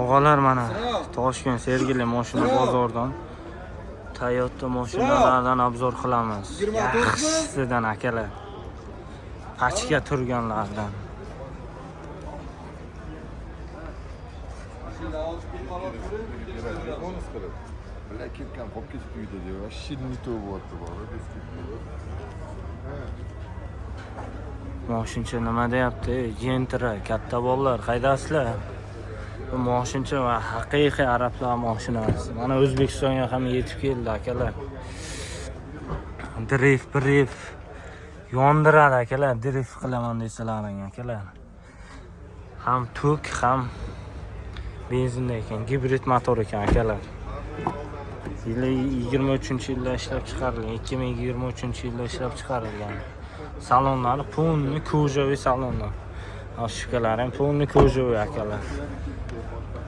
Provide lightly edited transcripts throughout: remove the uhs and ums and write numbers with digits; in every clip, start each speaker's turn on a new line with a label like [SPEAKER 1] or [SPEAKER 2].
[SPEAKER 1] Og'alar mana Toshkent Sergeli mashina bozordan Toyota mashinalardan obzor qilamiz. Yaxshisidan akalar. Pachga turganlardan.
[SPEAKER 2] Ketgan qolib ketib uyda deb вообще не то bo'lyapti bola
[SPEAKER 1] Moshincha nima deyapti? Gentra, katta bolalar, qaydasizlar? Bu moshincha va haqiqiy arablar mashinasi. Mana O'zbekistonga ham yetib keldi akalar. Drift yondiradi akalar, drift qilaman desalaring akalar. Ham tok, ham benzinda ekan, gibrid motor ekan akalar. 2023-yilda ishlab chiqarilgan, 2023-yilda ishlab chiqarilgan. Salonlari полный кожевый salonlar. Ashkalar ham полный кожевый akalar.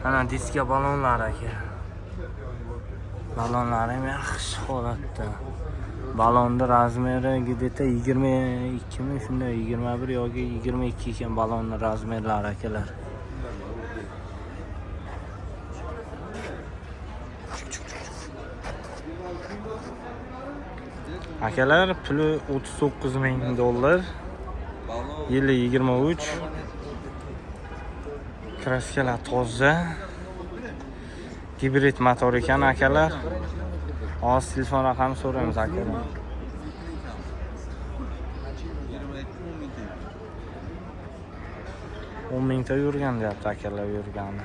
[SPEAKER 1] Ana diska balonlar aka. Balonlar ham yaxshi holatda. Balonni razmeri где-то 22 mi, shunday 21 yoki 22 ekan balonning razmerlari akalar. Akalar puli $39,000. Yili 23. Kraskalar toza. Gibrid motor ekan akalar. Hozir telefon raqamini so'raymiz akalar. $10,000 yurgan deyapti akalar yurgani.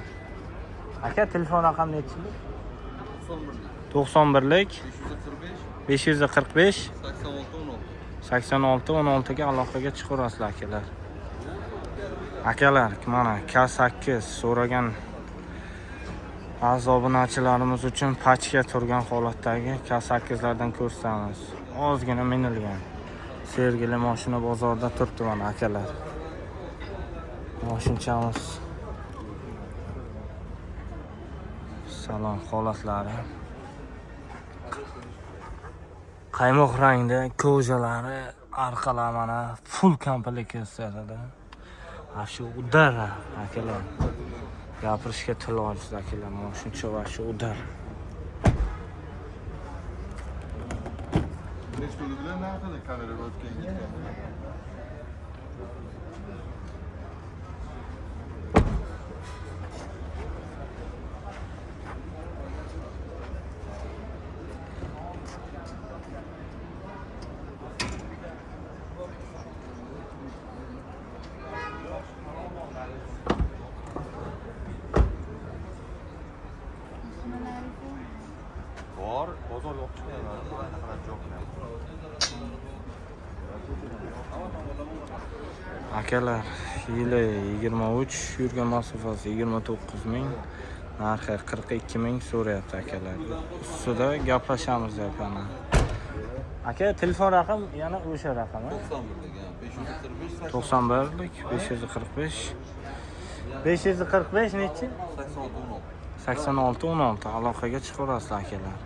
[SPEAKER 1] Aka telefon raqami nechi? 91lik 545 86 ga aloqaga chiqarasizlar akalar. Akalar, mana K8 so'ragan obunachilarimiz uchun pachga turgan holatdagi K8lardan ko'rsatamiz. Ozgina minilgan. Sergeli mashina bozorida turibdi mana akalar. Mashinchamiz salon holatlari. Qaymoq rangda ko'jalari, arqalar mana full komplet ko'rsatadi. Shu udar akalar. Gapirishga til ojiz akalar. Mashina va shu udar.
[SPEAKER 2] Nechta bilan narxida kameraga o'tgan ekan. Bor, bozor yo'q chiqadi.
[SPEAKER 1] Akalar, yili 23, yurgan masofasi 29,000, narxi 42,000 so'rayapti akalar. Ustida gaplashamiz deyapman. Aka, telefon raqam yana o'sha raqam. 91lik 545 545 nechi? 8616 aloqaga chiqarasizlar akalar.